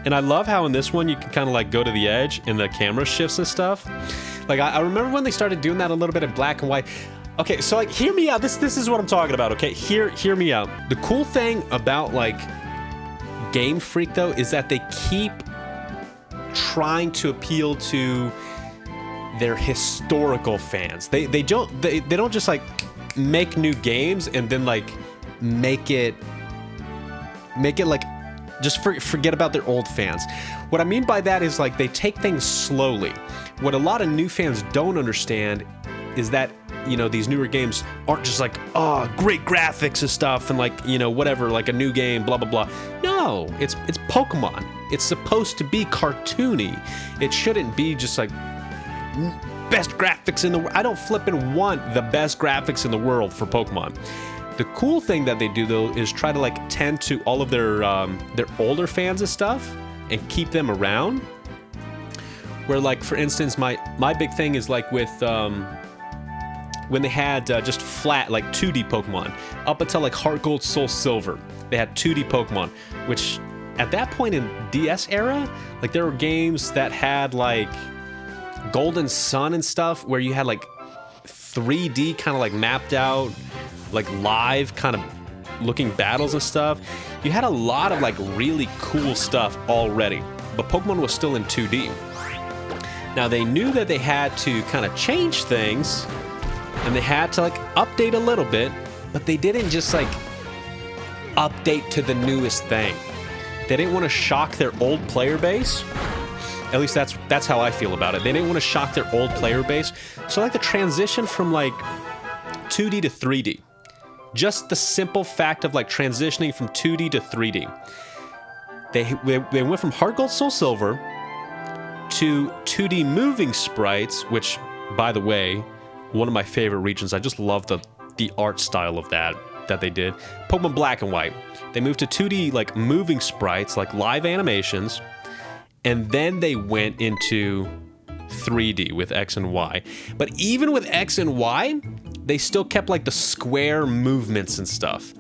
And I love how in this one you can kind of like go to the edge and the camera shifts and stuff. Like I remember when they started doing that a little bit in black and white. Okay, so like hear me out. This is what I'm talking about. Okay, hear me out. The cool thing about like Game Freak though is that they keep trying to appeal to their historical fans. They don't just like make new games and then like make it like just forget about their old fans. What I mean by that is like they take things slowly. What a lot of new fans don't understand is that, you know, these newer games aren't just like, oh, great graphics and stuff and like, you know, whatever, like a new game, blah, blah, blah. No, it's Pokemon. It's supposed to be cartoony. It shouldn't be just like best graphics in the world. I don't flippin' want the best graphics in the world for Pokemon. The cool thing that they do though is try to like tend to all of their older fans and stuff and keep them around. Where like for instance, my big thing is like with when they had just flat like 2D Pokemon up until like Heart Gold, Soul Silver, they had 2D Pokemon, which at that point in DS era, like there were games that had like Golden Sun and stuff where you had like 3D kind of like mapped out, like live kind of looking battles and stuff. You had a lot of like really cool stuff already, but Pokemon was still in 2D. Now they knew that they had to kind of change things and they had to like update a little bit, but they didn't just like update to the newest thing. They didn't want to shock their old player base. At least that's how I feel about it. They didn't want to shock their old player base. So like the transition from like 2D to 3D, just the simple fact of like transitioning from 2D to 3D. They went from Heart Gold, Soul Silver to 2D moving sprites, which, by the way, one of my favorite regions. I just love the art style of that they did. Pokemon Black and White. They moved to 2D like moving sprites, like live animations, and then they went into 3D with X and Y. But even with X and Y, they still kept like the square movements and stuff.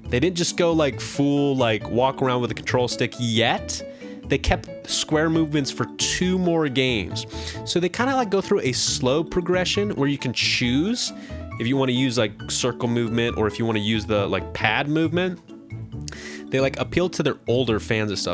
They didn't just go like full like walk around with a control stick yet. They kept square movements for 2 more games. So they kind of like go through a slow progression where you can choose if you want to use like circle movement or if you want to use the like pad movement. They like appeal to their older fans and stuff.